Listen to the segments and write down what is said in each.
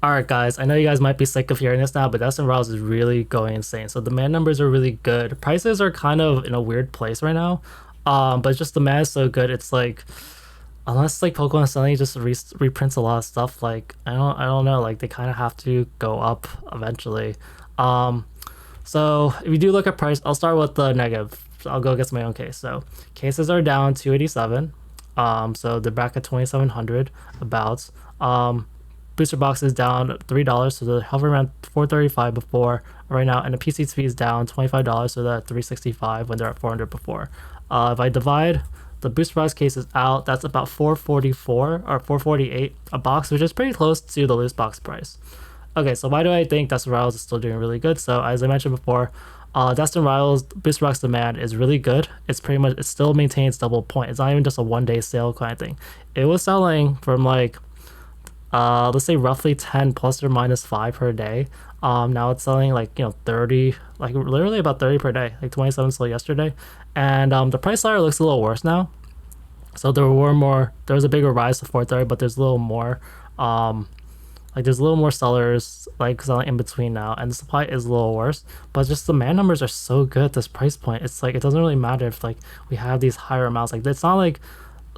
Alright guys, I know you guys might be sick of hearing this now, but Destined Rivals is really going insane. So demand numbers are really good. Prices are kind of in a weird place right now. But just demand is so good. It's like unless like Pokemon suddenly just reprints a lot of stuff, like I don't know, like they kind of have to go up eventually. Um, so if you do look at price, I'll start with the negative. I'll go against my own case. So cases are down 287. So they're back at 2700 about. Booster box is down $3, so they're hovering around 435 before right now, and the PCTV is down $25, so they're at 365 when they're at 400 before. If I divide the booster box cases out, that's about 444 or 448 a box, which is pretty close to the loose box price. Okay, so why do I think Destined Rivals is still doing really good? So as I mentioned before, Destined Rivals booster box demand is really good. It's pretty much, it still maintains double point. It's not even just a 1 day sale kind of thing. It was selling from like let's say roughly 10 plus or minus 5 per day. Now it's selling like 30, like literally about 30 per day, like 27 sold yesterday. And the price ladder looks a little worse now. So there was a bigger rise to 430, but there's a little more like there's a little more sellers like selling in between now, and the supply is a little worse. But just the man numbers are so good at this price point. It's like it doesn't really matter if like we have these higher amounts. Like it's not like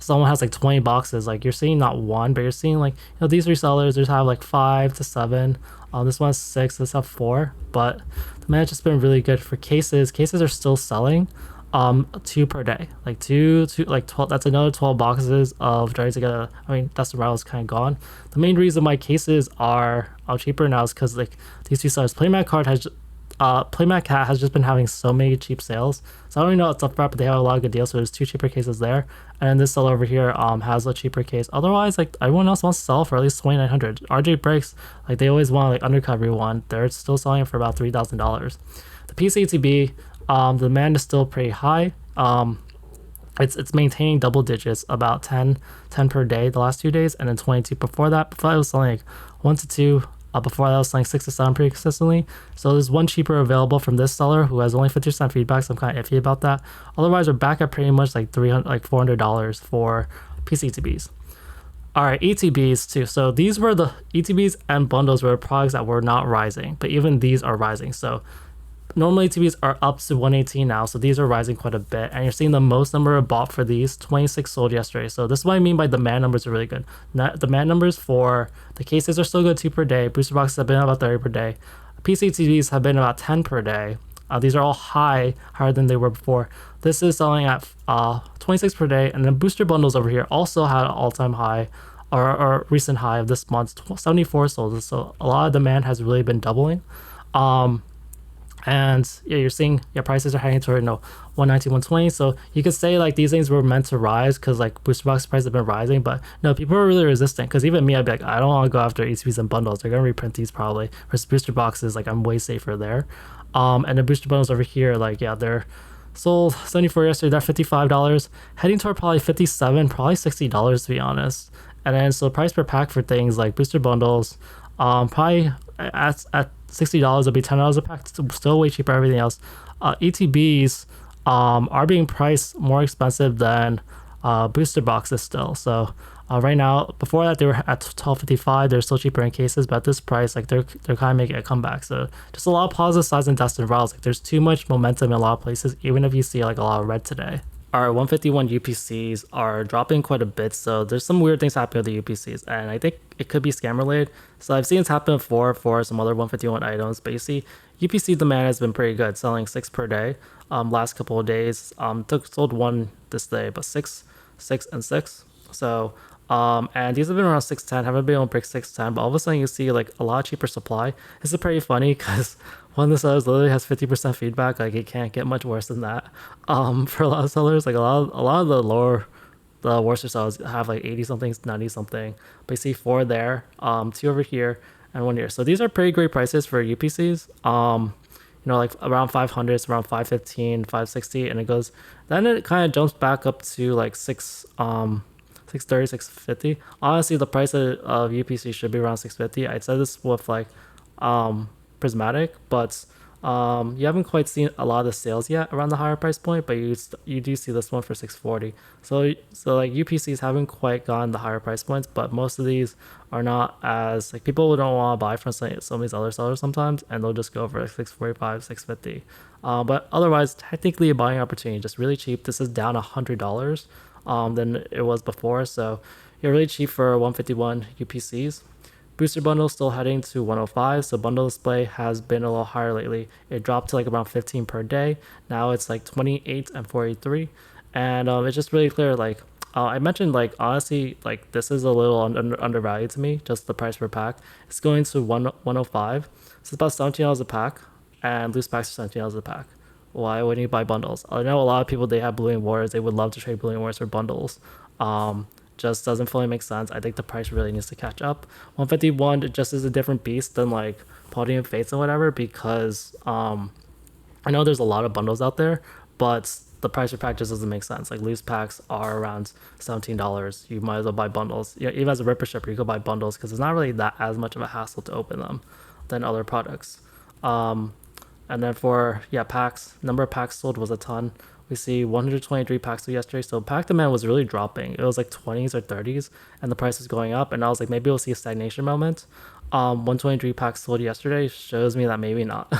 someone has like 20 boxes. Like you're seeing not one, but you're seeing like these resellers just have like 5 to 7. This one's 6. This have 4. But the man has just been really good for cases. Cases are still selling 2 per day, like two like 12. That's another 12 boxes of trying to get a, I mean that's the route is kind of gone. The main reason why cases are cheaper now is because like these two sellers, Playmat Cat has just been having so many cheap sales. So I don't even know what's up for it, but they have a lot of good deals. So there's 2 cheaper cases there, and then this seller over here has a cheaper case. Otherwise, like everyone else wants to sell for at least 2,900. RJ Breaks, like they always want to like undercut everyone. They're still selling it for about $3,000. The PCTB, the demand is still pretty high. It's maintaining double digits, about 10 per day the last 2 days, and then 22 before that. Before that, it was selling like 1 to 2. Before that, I was selling 6 to 7 pretty consistently. So there's one cheaper available from this seller who has only 50% feedback. So I'm kind of iffy about that. Otherwise, we're back at pretty much like $400 for PCTBs. All right, ETBs too. So these were the ETBs and bundles were products that were not rising, but even these are rising. So normally TVs are up to 118 now, so these are rising quite a bit, and you're seeing the most number of bought for these. 26 sold yesterday. So this is what I mean by demand numbers are really good. Demand numbers for the cases are still good, 2 per day. Booster boxes have been about 30 per day. PC TVs have been about 10 per day. These are all higher than they were before. This is selling at 26 per day, and then booster bundles over here also had an all-time high, or recent high of this month, 74 sold. So a lot of demand has really been doubling. And yeah, you're seeing prices are heading toward 119, 120. So you could say like these things were meant to rise because like booster box prices have been rising, but no, people are really resistant. Because even me, I'd be like, I don't want to go after ECPs and bundles. They're gonna reprint these probably. Versus booster boxes, like I'm way safer there. And the booster bundles over here, like they're sold 74 yesterday. They're $55, heading toward probably 57, probably $60 to be honest. And then so price per pack for things like booster bundles, probably at $60 it'll be $10 a pack. It's still way cheaper everything else. ETBs are being priced more expensive than booster boxes still. So right now, before that they were at 12.55. They're still cheaper in cases, but at this price, like they're kind of making a comeback. So just a lot of positive sides in Destined Rivals. Like there's too much momentum in a lot of places, even if you see like a lot of red today. Our 151 UPCs are dropping quite a bit, so there's some weird things happening with the UPCs, and I think it could be scam related. So I've seen this happen before for some other 151 items, but you see UPC demand has been pretty good, selling 6 per day. Last couple of days, sold 1 this day, but 6, and 6. So and these have been around 610, haven't been able to break 610, but all of a sudden you see like a lot cheaper supply. This is pretty funny because one of the sellers literally has 50% feedback. Like it can't get much worse than that. For a lot of sellers, like a lot of the worst sellers have like 80 something, 90 something. But you see 4 there, 2 over here, and 1 here. So these are pretty great prices for UPCs. Like around 500, it's around 515, 560, and it goes. Then it kind of jumps back up to like 630, 650. Honestly, the price of UPC should be around 650. I said this with like Prismatic, but You haven't quite seen a lot of the sales yet around the higher price point, but you do see this one for 640. So like UPCs haven't quite gotten the higher price points, but most of these are not as like people don't want to buy from some of these other sellers sometimes, and they'll just go for like 645, 650. But otherwise, technically a buying opportunity, just really cheap. This is down $100 than it was before, so you're really cheap for 151 UPCs. Booster bundle still heading to 105, so bundle display has been a little higher lately. It dropped to like around 15 per day. Now it's like 28 and 43, and it's just really clear. Like I mentioned, like honestly, like this is a little undervalued to me. Just the price per pack. It's going to 105. So it's about $17 a pack, and loose packs are $17 a pack. Why wouldn't you buy bundles? I know a lot of people, they have Blue Wars. They would love to trade Blue Wars for bundles. Just doesn't fully make sense. I think the price really needs to catch up. 151 just is a different beast than like Paldean Fates and whatever, because I know there's a lot of bundles out there, but the price per pack just doesn't make sense. Like loose packs are around $17. You might as well buy bundles. You know, even as a ripper shipper, you could buy bundles because it's not really that as much of a hassle to open them than other products. And then for packs, number of packs sold was a ton. We see 123 packs sold yesterday, so pack demand was really dropping. It was like 20s or 30s, and the price is going up. And I was like, maybe we'll see a stagnation moment. 123 packs sold yesterday shows me that maybe not.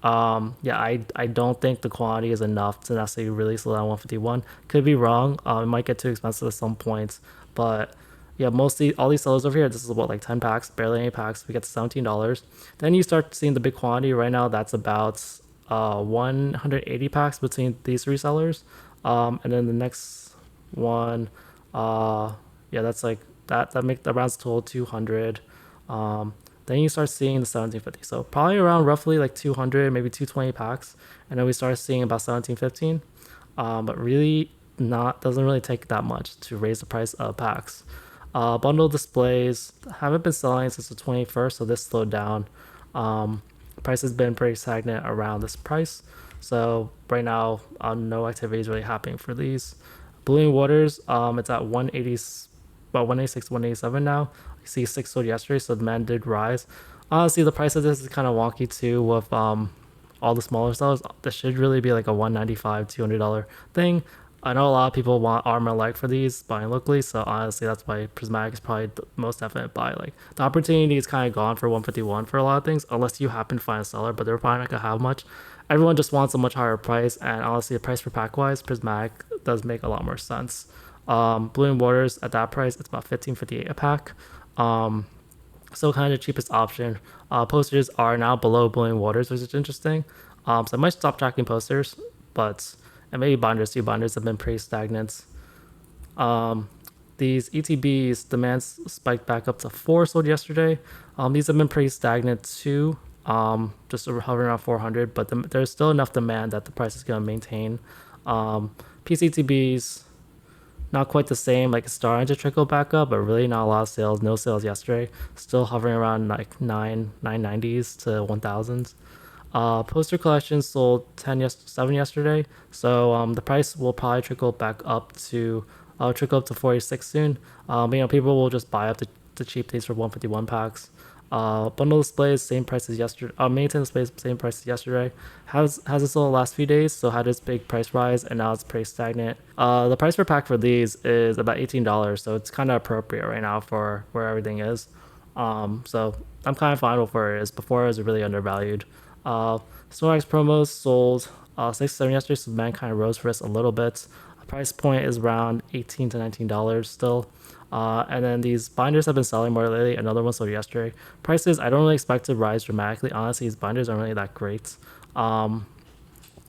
I don't think the quantity is enough to necessarily really slow down 151. Could be wrong. It might get too expensive at some points, but yeah, mostly all these sellers over here, this is what, like 10 packs, barely any packs. We get to $17. Then you start seeing the big quantity. Right now, that's about 180 packs between these three sellers. And then the next one, that's like that makes the rounds total 200. Then you start seeing the 1750. So probably around roughly like 200, maybe 220 packs. And then we start seeing about 1715. But really not, doesn't really take that much to raise the price of packs. Bundle displays haven't been selling since the 21st, so this slowed down. Price has been pretty stagnant around this price. So right now, no activity is really happening for these. Balloon Waters, it's at 180, about 186, 187 now. You see 6 sold yesterday, so demand did rise. Honestly, the price of this is kind of wonky too with all the smaller sellers. This should really be like a $195, $200 thing. I know a lot of people want armor like for these buying locally, so honestly that's why Prismatic is probably the most definite buy. Like the opportunity is kind of gone for 151 for a lot of things, unless you happen to find a seller, but they're probably not gonna have much. Everyone just wants a much higher price, and honestly the price per pack wise, Prismatic does make a lot more sense. Blue and Waters at that price, it's about $15.58 a pack. Still kind of the cheapest option. Posters are now below Blue and Waters, which is interesting. So I might stop tracking posters, but and maybe binders too. Binders have been pretty stagnant. These ETBs, demand spiked back up to 4 sold yesterday. These have been pretty stagnant too, just hovering around 400, but there's still enough demand that the price is going to maintain. PCTBs, not quite the same, like it's starting to trickle back up, but really not a lot of sales. No sales yesterday. Still hovering around like 990s to 1000s. Poster collection sold 7 yesterday, so the price will probably trickle up to 46 soon. People will just buy up the cheap things for 151 packs. Bundle displays same price as yesterday. Maintenance displays same price as yesterday. Has it sold the last few days, so had this big price rise, and now it's pretty stagnant. The price per pack for these is about $18, so it's kind of appropriate right now for where everything is. So I'm kind of fine with where it is. Before it was really undervalued. Snorex promos sold 6-7 yesterday, so demand kind of rose for us a little bit. Price point is around $18 to $19 still. And then these binders have been selling more lately. Another one sold yesterday. Prices, I don't really expect to rise dramatically. Honestly, these binders aren't really that great.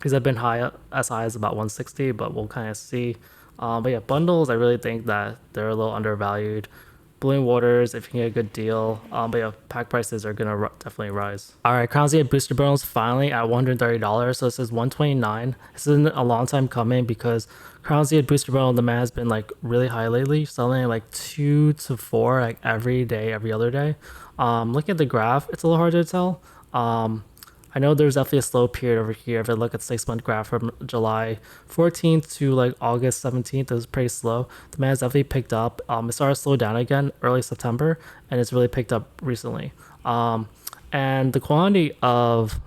These have been as high as about 160, but we'll kind of see. But yeah, bundles, I really think that they're a little undervalued. Balloon Waters, if you can get a good deal. But yeah, pack prices are gonna definitely rise. All right, Crown Zenith booster bundles finally at $130. So this is $129. This isn't a long time coming because Crown Zenith booster bundle demand has been like really high lately, selling like 2 to 4 like every day, every other day. Looking at the graph, it's a little hard to tell. I know there's definitely a slow period over here. If I look at 6-month graph from July 14th to like August 17th, it was pretty slow. Demand has definitely picked up. It started to slow down again early September, and it's really picked up recently. And the quantity of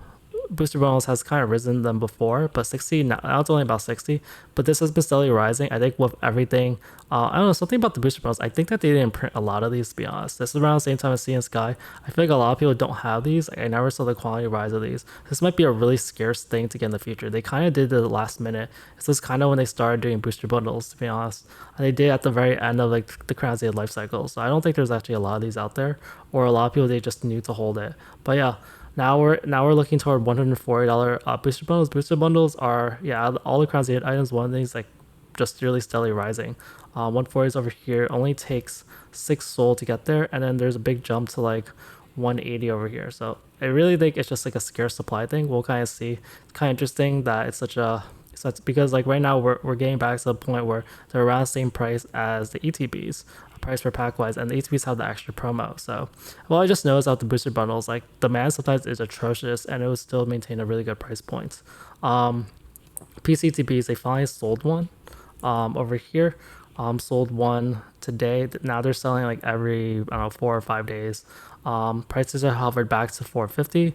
booster bonus has kind of risen than before, but 60 now it's only about 60. But this has been steadily rising. I think with everything, I don't know, something about the booster bonus. I think that they didn't print a lot of these, to be honest. This is around the same time as Sea and Sky. I feel like a lot of people don't have these. I never saw the quality rise of these. This might be a really scarce thing to get in the future. They kind of did it the last minute. This is kind of when they started doing booster bundles, to be honest. And they did at the very end of like the Crown Zenith life cycle. So I don't think there's actually a lot of these out there, or a lot of people they just knew to hold it. But yeah, now we're looking toward $140 booster bundles. Booster bundles are, yeah, all the Crown Zenith items. One of these like just really steadily rising. 140 is over here. Only takes 6 soul to get there, and then there's a big jump to like 180 over here. So I really think it's just like a scarce supply thing. We'll kind of see. It's kind of interesting that it's such a, so it's because like right now we're getting back to the point where they're around the same price as the ETBs, price per pack wise, and the ETBs have the extra promo. So well, I just noticed out the booster bundles, like the demand sometimes is atrocious, and it would still maintain a really good price point. PCTBs, they finally sold one over here. Sold one today. Now they're selling like every, I don't know, 4 or 5 days. Prices are hovered back to 450.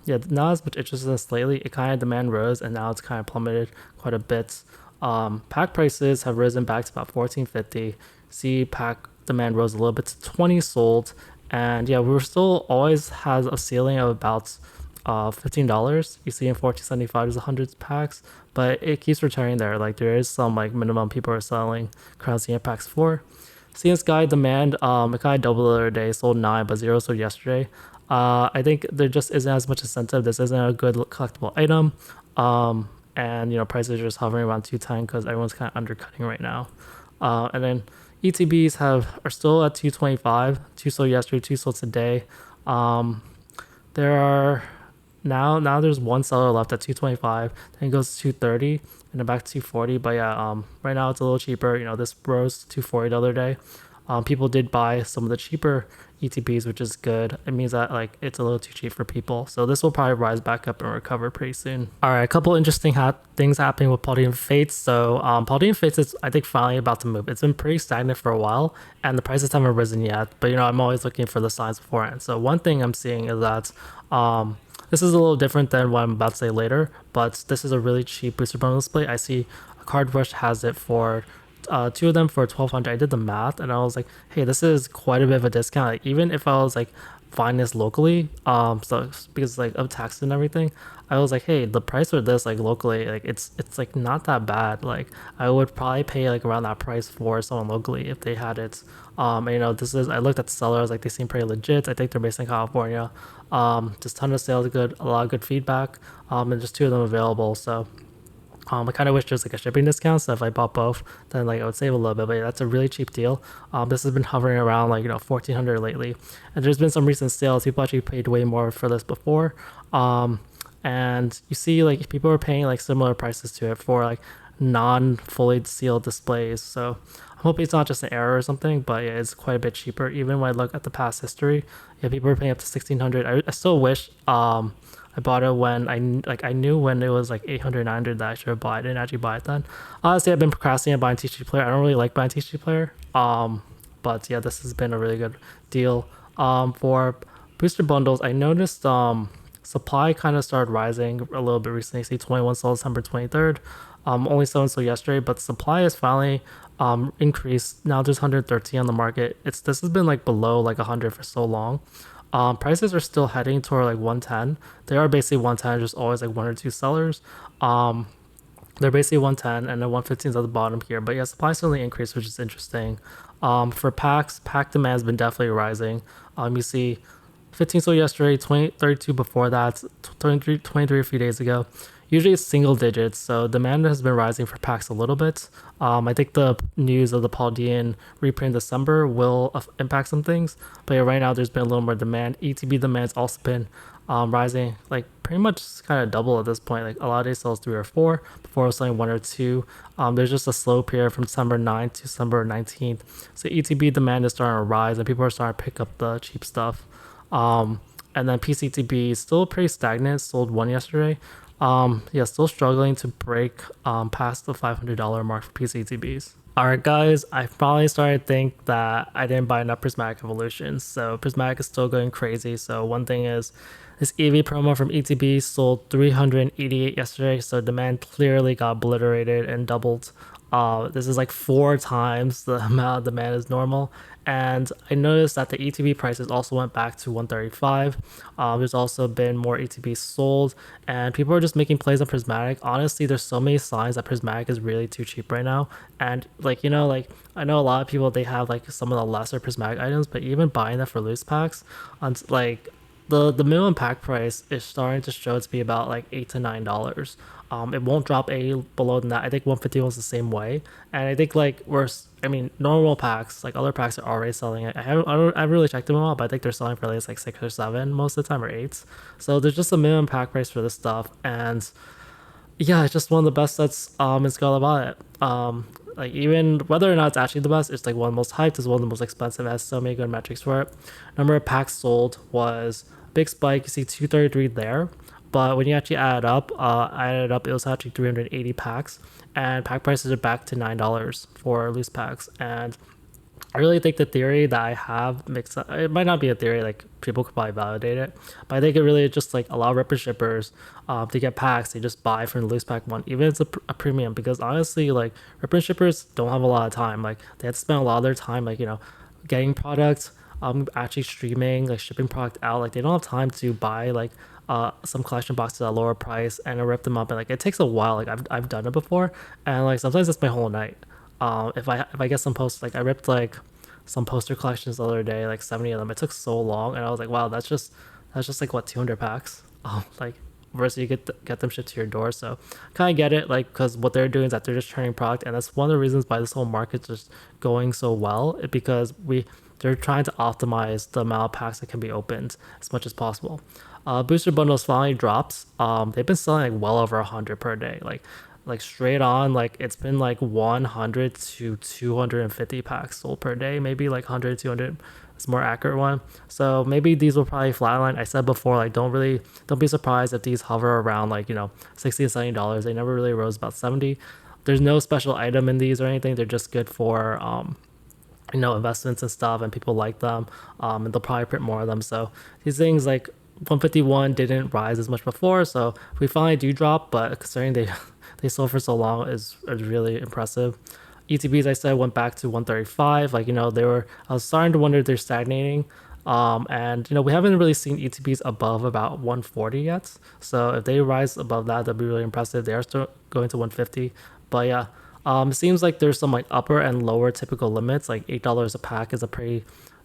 Yeah, not as much interest in this lately. It kind of demand rose, and now it's kind of plummeted quite a bit. Pack prices have risen back to about 1450. See, pack demand rose a little bit to 20 sold, and yeah, we're still always has a ceiling of about $15. You see in 1475 is 100 packs, but it keeps returning there. Like there is some like minimum people are selling Crown Zenith packs for. Sea and Sky demand, it kind of doubled the other day, sold 9, but 0 sold yesterday. I think there just isn't as much incentive. This isn't a good collectible item. And you know, prices are just hovering around 210 because everyone's kind of undercutting right now. And then ETBs are still at 225, 2 sold yesterday, 2 sold today. There are now there's one seller left at 225, then it goes to 230 and then back to 240. But yeah, right now it's a little cheaper. You know, this rose to 240 the other day. People did buy some of the cheaper ETBs, which is good. It means that like it's a little too cheap for people, so this will probably rise back up and recover pretty soon. All right, a couple interesting things happening with Paldean Fates. So Paldean Fates is, I think, finally about to move. It's been pretty stagnant for a while, and the prices haven't risen yet, but you know, I'm always looking for the signs beforehand. So one thing I'm seeing is that this is a little different than what I'm about to say later, but this is a really cheap booster bundle display. I see Card Rush has it for 2 of them for 1200. I did the math and I was like, hey, this is quite a bit of a discount. Like, even if I was like buying this locally, so because like of taxes and everything, I was like, hey, the price for this like locally, like it's like not that bad. Like I would probably pay like around that price for someone locally if they had it. And, you know, this is, I looked at the sellers, like they seem pretty legit. I think they're based in California. Just ton of sales, a lot of good feedback, and just 2 of them available. So I kind of wish there's like a shipping discount, so if I bought both, then like I would save a little bit. But yeah, that's a really cheap deal. This has been hovering around like, you know, 1400 lately, and there's been some recent sales. People actually paid way more for this before, and you see like people are paying like similar prices to it for like non-fully sealed displays. So I'm hoping it's not just an error or something, but yeah, it's quite a bit cheaper. Even when I look at the past history, yeah, people are paying up to 1600. I still wish I bought it when I knew when it was like 800, 900 that I should have bought. I didn't actually buy it then. Honestly, I've been procrastinating buying TCG Player. I don't really like buying TCG Player. But yeah, this has been a really good deal. For booster bundles, I noticed supply kind of started rising a little bit recently. See, 21 sold December 23rd. Only 7 sold yesterday, but supply is finally increased. Now there's 113 on the market. This has been like below like 100 for so long. Prices are still heading toward like 110. They are basically 110, just always like 1 or 2 sellers. They're basically 110, and then 115 is at the bottom here. But yeah, supply certainly increased, which is interesting. For packs, pack demand has been definitely rising. You see 15 sold yesterday, 32 before that, 23 a few days ago. Usually it's single digits, so demand has been rising for packs a little bit. I think the news of the Paldean reprint in December will impact some things, but yeah, right now there's been a little more demand. ETB demand's also been rising, like pretty much kind of double at this point. Like a lot of days sells 3 or 4, before it was selling 1 or 2. There's just a slow period from December 9th to December 19th. So ETB demand is starting to rise, and people are starting to pick up the cheap stuff. And then PCTB is still pretty stagnant, sold 1 yesterday. Yeah, still struggling to break past the $500 mark for PCTBs. Alright guys, I probably started to think that I didn't buy enough Prismatic Evolutions. So Prismatic is still going crazy. So one thing is this EV promo from ETB sold 388 yesterday, so demand clearly got obliterated and doubled. This is like 4 times the amount of demand is normal. And I noticed that the ETB prices also went back to 135. There's also been more ETB sold, and people are just making plays on Prismatic. Honestly, there's so many signs that Prismatic is really too cheap right now. And like like I know a lot of people they have like some of the lesser Prismatic items, but even buying that for loose packs, on like the minimum pack price is starting to show to be about like $8 to $9. It won't drop any below than that. I think 150 was the same way, and I think like I mean, normal packs like other packs are already selling it. I haven't really checked them all, but I think they're selling for at least like 6 or 7 most of the time, or 8s. So there's just a minimum pack price for this stuff, and yeah, it's just one of the best sets in Skull about it. Like even whether or not it's actually the best, it's like one of the most hyped, it's one of the most expensive, it has so many good metrics for it. Number of packs sold was big spike, you see 233 there. But when you actually add it up, it was actually 380 packs, and pack prices are back to $9 for loose packs. And I really think the theory that I have makes it might not be a theory, like people could probably validate it, but I think it really just like allow ripper shippers to get packs. They just buy from the loose pack one, even if it's a premium, because honestly, like ripper shippers don't have a lot of time. Like they have to spend a lot of their time, like getting products, actually streaming, like shipping product out. Like they don't have time to buy like some collection boxes at a lower price and rip them up, and like it takes a while. Like I've done it before, and like sometimes it's my whole night. If I get some posts, like I ripped like some poster collections the other day, like 70 of them. It took so long, and I was like, wow, that's just like what 200 packs. Like versus you get them shipped to your door. So kind of get it, like because what they're doing is that they're just turning product, and that's one of the reasons why this whole market's just going so well. Because they're trying to optimize the amount of packs that can be opened as much as possible. Booster bundles finally drops. They've been selling like well over 100 per day. Like straight on, like it's been like 100 to 250 packs sold per day, maybe like 100 200 is more accurate one. So maybe these will probably flatline. I said before, like don't be surprised if these hover around like 60 to $70. They never really rose about 70. There's no special item in these or anything. They're just good for investments and stuff, and people like them. And they'll probably print more of them. So these things like 151 didn't rise as much before, so we finally do drop, but considering they sold for so long is really impressive. ETBs, I said, went back to 135. Like I was starting to wonder if they're stagnating. And we haven't really seen ETBs above about 140 yet, so if they rise above that, that'd be really impressive. They are still going to 150, but yeah. It seems like there's some like upper and lower typical limits. Like $8 a pack is a pretty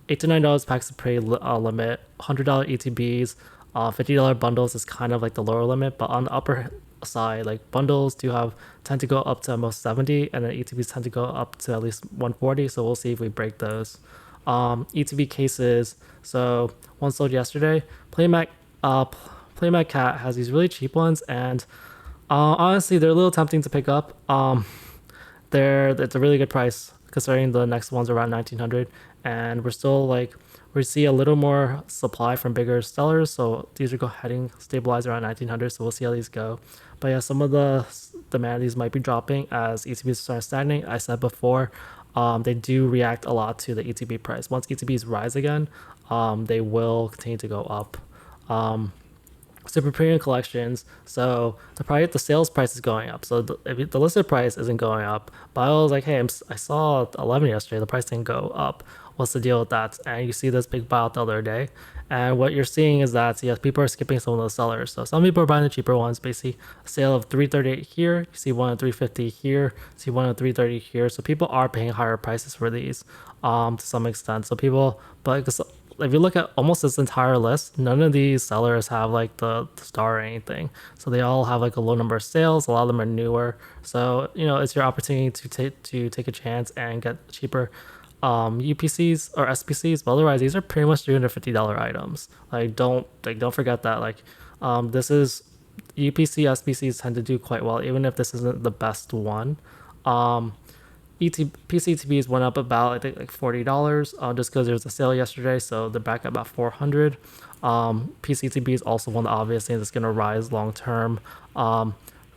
$8 to $9 packs is pretty limit. $100 ETBs, $50 bundles is kind of like the lower limit. But on the upper side, like bundles tend to go up to almost 70, and then ETBs tend to go up to at least 140. So we'll see if we break those. ETB cases. So one sold yesterday. Playmat Cat has these really cheap ones, and honestly, they're a little tempting to pick up. It's a really good price considering the next one's around 1900, and we're still like we see a little more supply from bigger sellers, so these are heading stabilize around 1900. So we'll see how these go. But yeah, some of the demand of these might be dropping as ETBs start stagnating. I said before, they do react a lot to the ETB price. Once ETBs rise again, they will continue to go up. Super premium collections, so the sales price is going up, so if the listed price isn't going up, but I was like, hey, I saw 11 yesterday, the price didn't go up, what's the deal with that? And you see this big buyout the other day, and what you're seeing is that yes, people are skipping some of those sellers. So some people are buying the cheaper ones. Basically a sale of 338 here, you see one at 350 here, you see one at 330 here, so people are paying higher prices for these to some extent. So people, but if you look at almost this entire list, none of these sellers have like the star or anything. So they all have like a low number of sales. A lot of them are newer. So it's your opportunity to take a chance and get cheaper UPCs or SPCs. But otherwise, these are pretty much $350 items. Like don't forget that. Like this is UPC SPCs tend to do quite well, even if this isn't the best one. PCTBs went up about I think like $40 just because there was a sale yesterday, so they're back at about 400. PCTB is also one of the obvious things that's going to rise long term.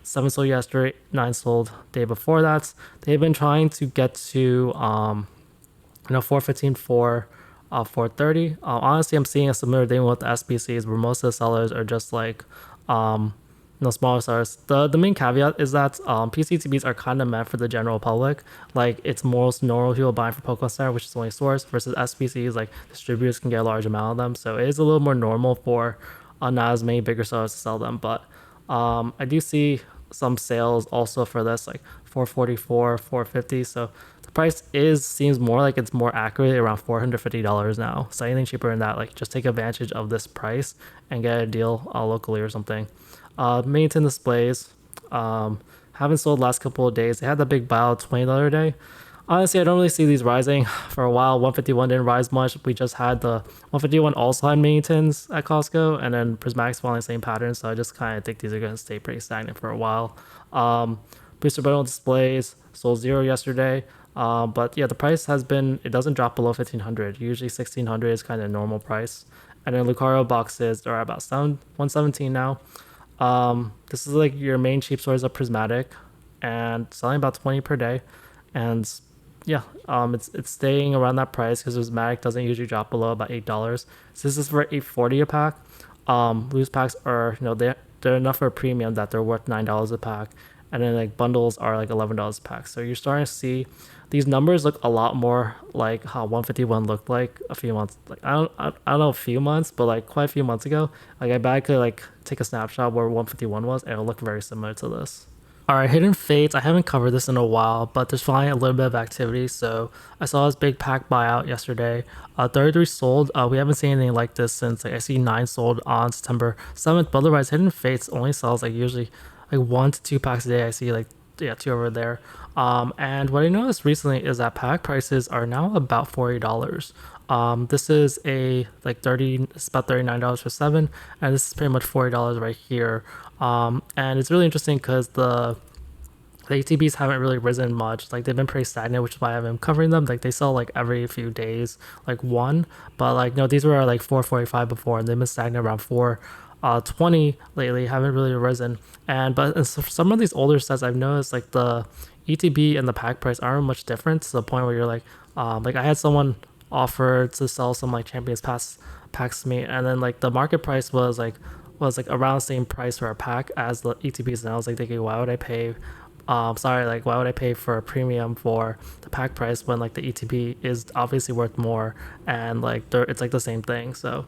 7 sold yesterday, 9 sold day before that. They've been trying to get to 415 for 430. Honestly, I'm seeing a similar thing with the SBCs where most of the sellers are just like smaller sellers. The main caveat is that PCTBs are kind of meant for the general public. Like it's most normal people buying for Pokemon Center, which is only source, versus SBCs like distributors can get a large amount of them. So it is a little more normal for not as many bigger sellers to sell them. But I do see some sales also for this, like 444, 450. So the price seems more like it's more accurate around $450 now. So anything cheaper than that, like just take advantage of this price and get a deal locally or something. Maintain displays. Haven't sold the last couple of days. They had that big buyout $20 day. Honestly, I don't really see these rising for a while. 151 didn't rise much. We just had the 151 also had maintenance at Costco, and then Prismatic's following the same pattern. So I just kind of think these are going to stay pretty stagnant for a while. Booster bundle displays sold 0 yesterday. But yeah, the price has been, it doesn't drop below 1500. Usually 1600 is kind of normal price. And then Lucario boxes are about 117 now. This is like your main cheap stores of Prismatic and selling about 20 per day. And yeah, it's staying around that price because Prismatic doesn't usually drop below about $8. So this is for $8.40 a pack. Loose packs are, they're enough for a premium that they're worth $9 a pack. And then like bundles are like $11 a pack. So you're starting to see these numbers look a lot more like how 151 looked like a few months, like I don't know, a few months, but like quite a few months ago. Like I bet I could like take a snapshot where 151 was and it'll look very similar to this. All right, Hidden Fates. I haven't covered this in a while, but there's finally a little bit of activity. So I saw this big pack buyout yesterday. 33 sold. We haven't seen anything like this since like I see 9 sold on September 7th. But otherwise, Hidden Fates only sells like usually like 1 to 2 packs a day. I see like 2 over there. And what I noticed recently is that pack prices are now about $40. This is a like 30, it's about $39 for 7, and this is pretty much $40 right here. And it's really interesting because the ATBs haven't really risen much. Like they've been pretty stagnant, which is why I've been covering them. Like they sell like every few days, like 1, but like no, these were like 445 before, and they've been stagnant around 420 lately. Haven't really risen. But some of these older sets, I've noticed like the ETB and the pack price aren't much different to the point where you're like I had someone offer to sell some like Champions Pass packs to me, and then like the market price was like around the same price for a pack as the ETBs, and I was like thinking, why would I pay why would I pay for a premium for the pack price when like the ETB is obviously worth more, and like it's like the same thing. So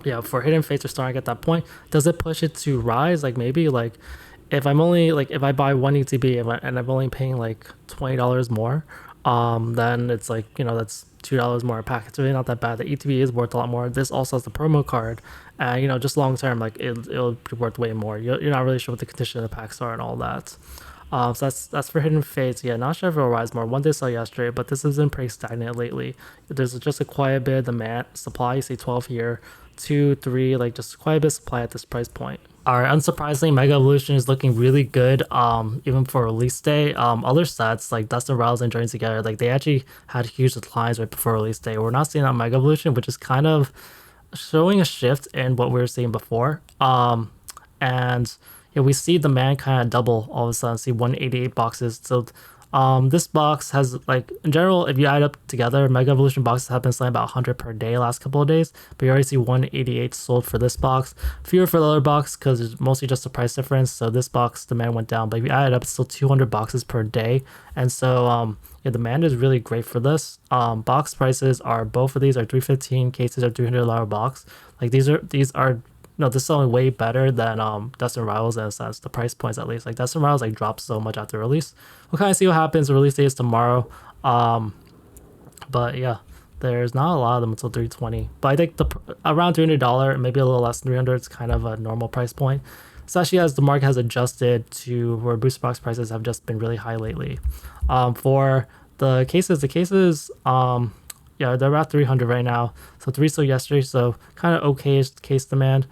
yeah, for Hidden Fates, we're starting at that point. Does it push it to rise? Like maybe like if I'm only like if I buy 1 ETB and I'm only paying like $20 more, then it's like that's $2 more a pack. It's really not that bad. The ETB is worth a lot more. This also has the promo card, and just long term, like it'll be worth way more. You're not really sure what the condition of the packs are and all that. So that's for Hidden Fates. Yeah, not sure if it'll rise more. 1 did sell yesterday, but this has been pretty stagnant lately. There's just a quiet bit of demand. Supply, you see 12 here, 2, 3, like just quite a bit of supply at this price point. Alright, unsurprisingly, Mega Evolution is looking really good, even for release day. Other sets like Destined Rivals and Journey Together, like they actually had huge declines right before release day. We're not seeing that Mega Evolution, which is kind of showing a shift in what we were seeing before. And yeah, we see demand kind of double all of a sudden. See 188 boxes. So this box has like in general, if you add up together, Mega Evolution boxes have been selling about 100 per day last couple of days, but you already see 188 sold for this box, fewer for the other box because it's mostly just a price difference. So this box demand went down, but if you add it up, it's still 200 boxes per day. And so yeah, demand is really great for this. Box prices are, both of these are 315, cases are $300 box. Like these are no, this is selling way better than Destined Rivals in a sense, the price points at least. Like Destined Rivals like dropped so much after release. We'll kind of see what happens. The release date is tomorrow. But yeah, there's not a lot of them until 320. But I think around $300, maybe a little less than 300 is kind of a normal price point, especially as the market has adjusted to where booster box prices have just been really high lately. For the cases, yeah, they're about 300 right now. So 3 sold yesterday, so kind of okay case demand.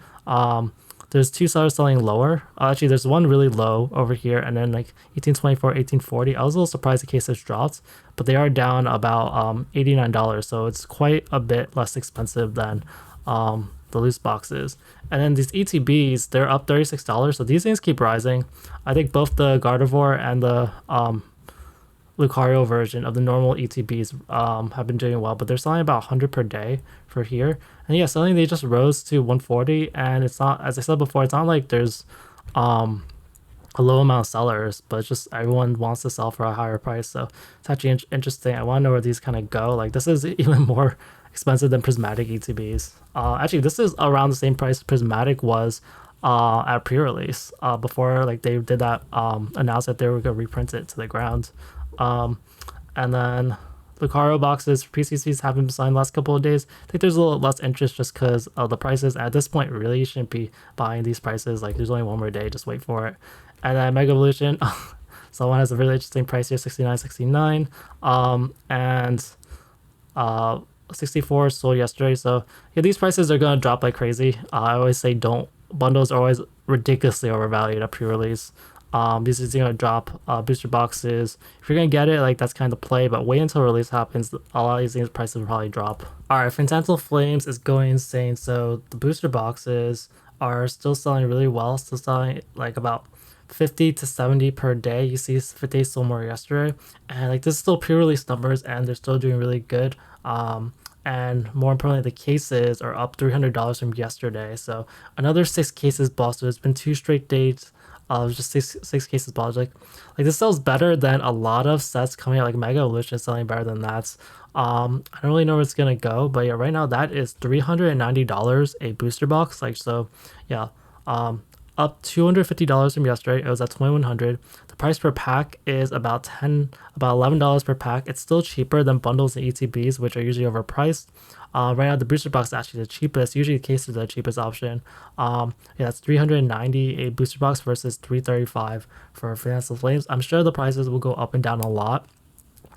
There's 2 sellers selling lower. Actually, there's one really low over here, and then like 1824, 1840. I was a little surprised the cases dropped, but they are down about $89. So it's quite a bit less expensive than the loose boxes. And then these ETBs, they're up $36, so these things keep rising. I think both the Gardevoir and the Lucario version of the normal ETBs have been doing well, but they're selling about 100 per day for here. And yeah, suddenly they just rose to 140, and it's not, as I said before, it's not like there's a low amount of sellers, but it's just everyone wants to sell for a higher price. So it's actually interesting. I want to know where these kind of go. Like this is even more expensive than Prismatic ETBs. Actually, this is around the same price Prismatic was at pre-release before like they did that announced that they were gonna reprint it to the ground. And then Lucario boxes for PCCs haven't been signed the last couple of days. I think there's a little less interest just because of the prices. At this point, really, you shouldn't be buying these prices. Like, there's only one more day, just wait for it. And then Mega Evolution, someone has a really interesting price here, 69.69. And 64 sold yesterday. So yeah, these prices are gonna drop like crazy. I always say don't. Bundles are always ridiculously overvalued at pre-release. These is gonna drop booster boxes. If you're gonna get it, like that's kind of the play, but wait until release happens. A lot of these things prices will probably drop. Alright, Phantasmal Flames is going insane. So the booster boxes are still selling really well, still selling like about 50 to 70 per day. You see 50 sold more yesterday, and like this is still pre-release numbers and they're still doing really good. And more importantly, the cases are up $300 from yesterday, so another 6 cases bought. So it's been 2 straight days of just six cases bought. Like this sells better than a lot of sets coming out. Like Mega Evolution is selling better than that. I don't really know where it's gonna go, but yeah, right now that is $390 a booster box. Like, so yeah, up $250 from yesterday. It was at 2100. The price per pack is about $11 per pack. It's still cheaper than bundles and ETBs, which are usually overpriced. Right now the booster box is actually the cheapest. Usually the cases are the cheapest option. Yeah, it's $390 a booster box versus $335 for Phantasmal Flames. I'm sure the prices will go up and down a lot.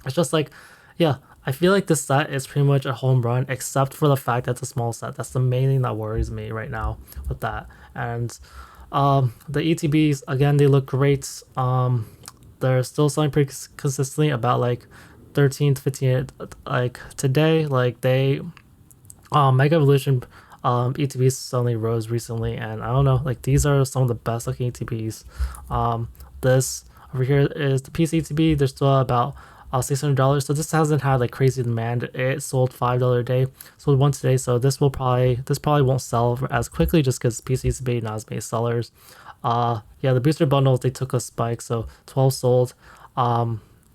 It's just like, yeah, I feel like this set is pretty much a home run, except for the fact that it's a small set. That's the main thing that worries me right now with that. And the ETBs, again, they look great. They're still selling pretty consistently, about like 13 to 15 like today. Like they Mega Evolution ETBs suddenly rose recently, and I don't know, like these are some of the best looking ETBs. This over here is the PC ETB. They're still about $600, so this hasn't had like crazy demand. It sold $5 a day, sold one today, so this probably won't sell as quickly just because PC ETB not as many sellers. Yeah, the booster bundles, they took a spike, so 12 sold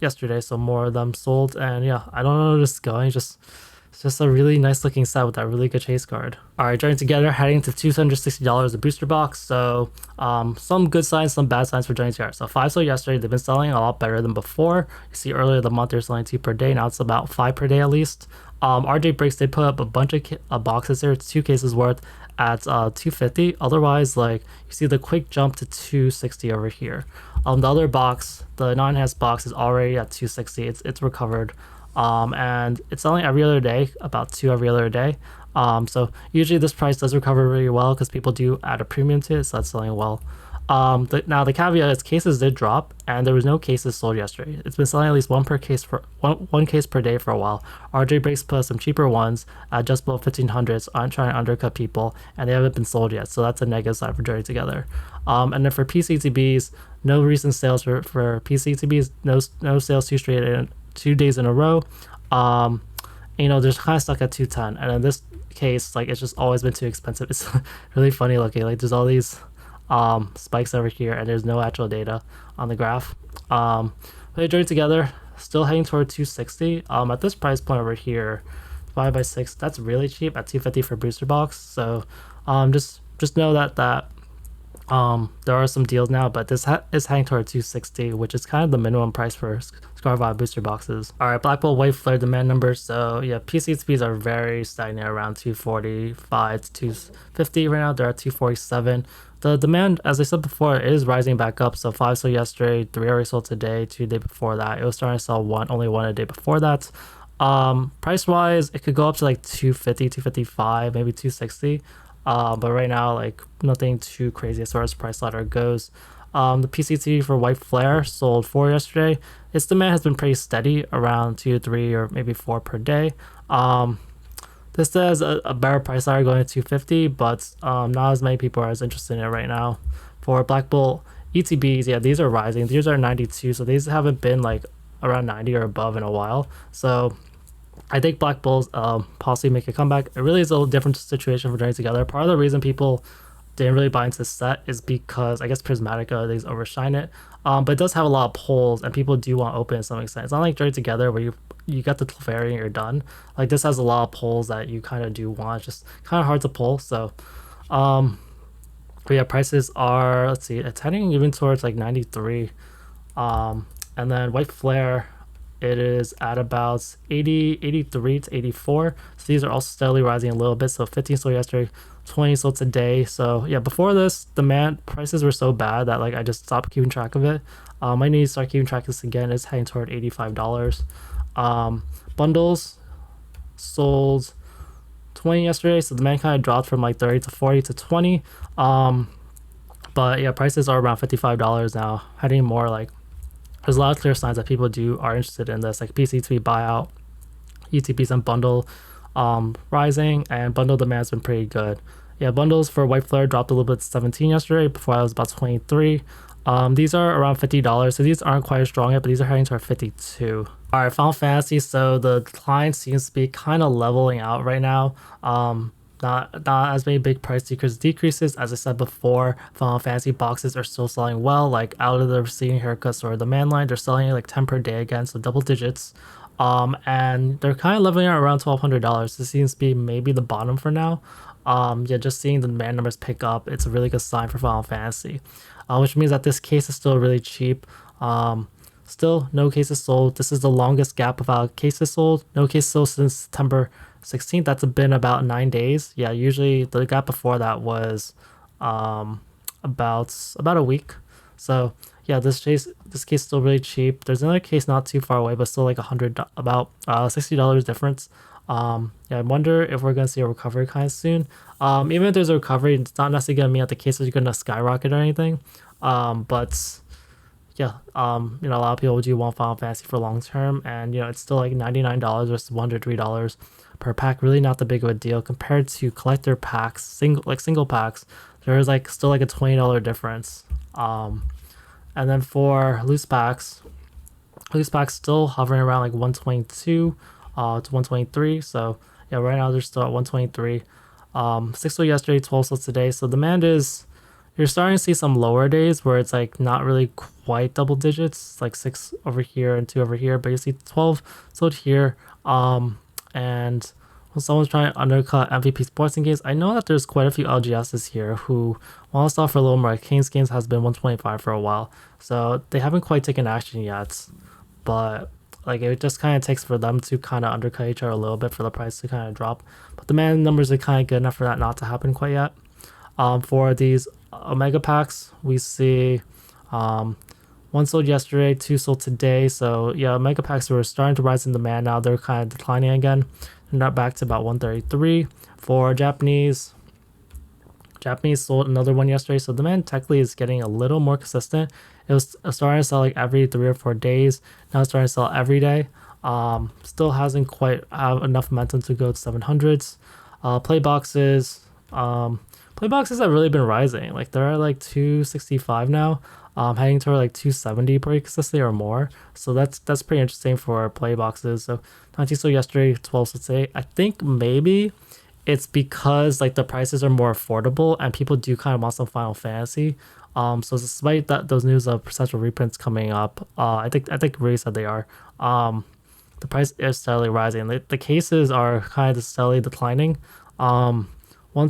yesterday, so more of them sold. And yeah, I don't know where this is going. It's just a really nice looking set with that really good chase card. Alright, joining together, heading to $260 a booster box. So some good signs, some bad signs for joining together. So 5 sold yesterday. They've been selling a lot better than before. You see earlier the month they're selling 2 per day. Now it's about 5 per day at least. RJ Breaks, they put up a bunch of boxes here. It's 2 cases worth at $250. Otherwise, like you see the quick jump to $260 over here. The other box, the non-enhanced box, is already at $260. It's recovered. And it's selling every other day, about 2 every other day. So usually this price does recover really well because people do add a premium to it, so that's selling well. Now the caveat is cases did drop, and there was no cases sold yesterday. It's been selling at least one case per day for a while. RJ Breaks put some cheaper ones at just below 1500s on trying to undercut people, and they haven't been sold yet, so that's a negative side for joining together. And then for PCTBs, no recent sales for PCTBs, no sales 2 days in a row. You know, they're kind of stuck at 210, and in this case, like it's just always been too expensive. It's really funny looking. Like there's all these spikes over here, and there's no actual data on the graph. But they joined together, still heading toward 260. At this price point over here, 5x6, that's really cheap at 250 for booster box. So just know that there are some deals now, but this is heading toward 260, which is kind of the minimum price for Scarvive booster boxes. Alright, Black Bolt White Flare demand numbers. So yeah, PC speeds are very stagnant around 245 to 250 right now. They're at 247. The demand, as I said before, is rising back up. So 5 sold yesterday, 3 already sold today, 2 the day before that. It was starting to sell only one a day before that. Price wise, it could go up to like 250, 255, maybe 260. But right now, like nothing too crazy as far as price ladder goes. The PCT for White Flare sold 4 yesterday. Its demand has been pretty steady, around 2 to 3 or maybe 4 per day. The This says a better price ladder going to 250, but not as many people are as interested in it right now. For Black Bolt ETBs, yeah, these are rising. These are 92, so these haven't been like around 90 or above in a while. So I think Black Bulls possibly make a comeback. It really is a little different situation for Journey Together. Part of the reason people didn't really buy into this set is because I guess Prismatic things overshine it. But it does have a lot of pulls, and people do want to open to some extent. It's not like Journey Together where you got the Clefairy and you're done. Like this has a lot of pulls that you kind of do want. It's just kind of hard to pull. So, but yeah, prices are, let's see, it's heading even towards like 93. And then White Flare, it is at about 80, 83 to 84. So these are also steadily rising a little bit. So 15 sold yesterday, 20 sold today. So yeah, before this, demand prices were so bad that like I just stopped keeping track of it. I need to start keeping track of this again. It's heading toward $85. Bundles sold 20 yesterday, so demand kind of dropped from like 30 to 40 to 20. But yeah, prices are around $55 now, heading more like there's a lot of clear signs that people are interested in this, like PC2 buyout, ETPs and bundle rising, and bundle demand has been pretty good. Yeah, bundles for White Flare dropped a little bit to 17 yesterday. Before I was about 23. These are around $50, so these aren't quite as strong yet, but these are heading toward 52. All right, Final Fantasy. So the decline seems to be kind of leveling out right now. Not as many big price decreases. As I said before, Final Fantasy boxes are still selling well. Like out of the receiving haircuts or the man line, they're selling like 10 per day again, so double digits. And they're kind of leveling out around $1,200. This seems to be maybe the bottom for now. Yeah, just seeing the demand numbers pick up, it's a really good sign for Final Fantasy, which means that this case is still really cheap. Still no cases sold. This is the longest gap without cases sold. No cases sold since September 16th. That's been about 9 days. Yeah, usually the gap before that was about a week. So yeah, this case is still really cheap. There's another case not too far away, but still like about $60 difference. Yeah, I wonder if we're gonna see a recovery kind of soon. Even if there's a recovery, it's not necessarily gonna mean that the cases are gonna skyrocket or anything. But yeah, a lot of people do want Final Fantasy for long term, and it's still like $99 versus $103 per pack. Really not that big of a deal compared to collector packs, single packs. There's like still like a $20 difference. And then for loose packs still hovering around like 122 to 123. So yeah, right now they're still at 123. 6 sold yesterday, 12 sold today. So demand is, you're starting to see some lower days where it's like not really quite double digits, like 6 over here and 2 over here, but you see 12 sold here. And when someone's trying to undercut MVP sports and games, I know that there's quite a few LGSs here who want to start for a little more. Like Kane's Games has been 125 for a while, so they haven't quite taken action yet. But like it just kind of takes for them to kind of undercut each other a little bit for the price to kind of drop. But the demand numbers are kind of good enough for that not to happen quite yet. For these Omega packs, we see 1 sold yesterday, 2 sold today. So yeah, Omega packs were starting to rise in demand. Now they're kind of declining again. They're not back to about 133. For Japanese sold another one yesterday, so demand technically is getting a little more consistent. It was starting to sell like every 3 or 4 days. Now it's starting to sell every day. Still hasn't quite have enough momentum to go to 700s. Play boxes have really been rising. Like they're at like 265 now, heading toward like 270 pretty consistently or more. So that's pretty interesting for play boxes. So 19 sold yesterday, 12 sold today. I think maybe it's because like the prices are more affordable and people do kind of want some Final Fantasy. So despite those news of potential reprints coming up, I think Ray said they are. The price is steadily rising. The cases are kind of steadily declining. 1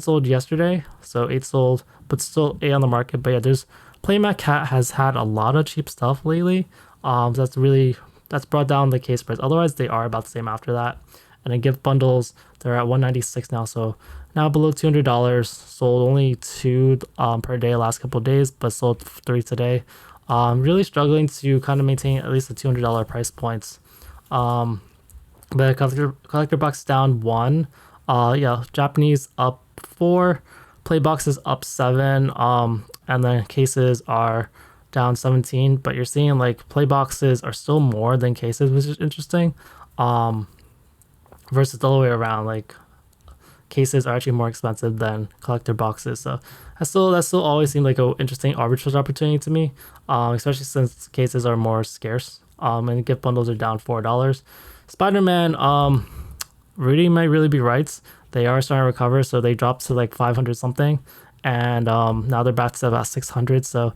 sold yesterday, so 8 sold, but still 8 on the market. But yeah, there's Playmat Cat has had a lot of cheap stuff lately. So that's brought down the case price. Otherwise, they are about the same after that. And then gift bundles, they're at 196 now, so now below $200. Sold only 2 per day last couple of days, but sold 3 today. Really struggling to kind of maintain at least the $200 price points. But collector box down 1. Yeah, Japanese up 4, play boxes up 7, and then cases are down 17. But you're seeing like play boxes are still more than cases, which is interesting. Versus the other way around, like cases are actually more expensive than collector boxes. So that still always seemed like an interesting arbitrage opportunity to me, especially since cases are more scarce. And gift bundles are down $4. Spider-Man, Rudy might really be right. They are starting to recover, so they dropped to like 500 something, and now they're back to about 600. So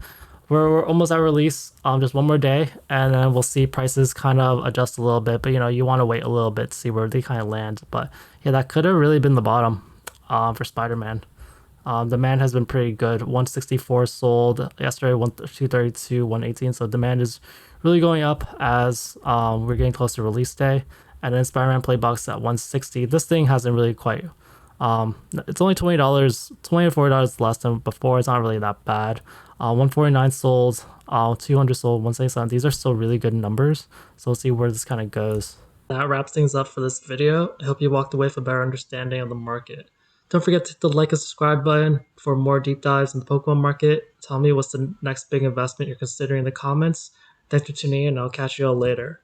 we're almost at release. Just one more day, and then we'll see prices kind of adjust a little bit. But you want to wait a little bit to see where they kind of land. But yeah, that could have really been the bottom for Spider-Man. Demand has been pretty good. 164 sold yesterday, 232, 118. So demand is really going up as we're getting close to release day. And then Spider-Man Playbox at 160. This thing hasn't really quite. It's only $20, $24 less than before. It's not really that bad. 149 sold, 200 sold, 177. These are still really good numbers. So we'll see where this kind of goes. That wraps things up for this video. I hope you walked away with a better understanding of the market. Don't forget to hit the like and subscribe button for more deep dives in the Pokemon market. Tell me what's the next big investment you're considering in the comments. Thanks for tuning in, and I'll catch you all later.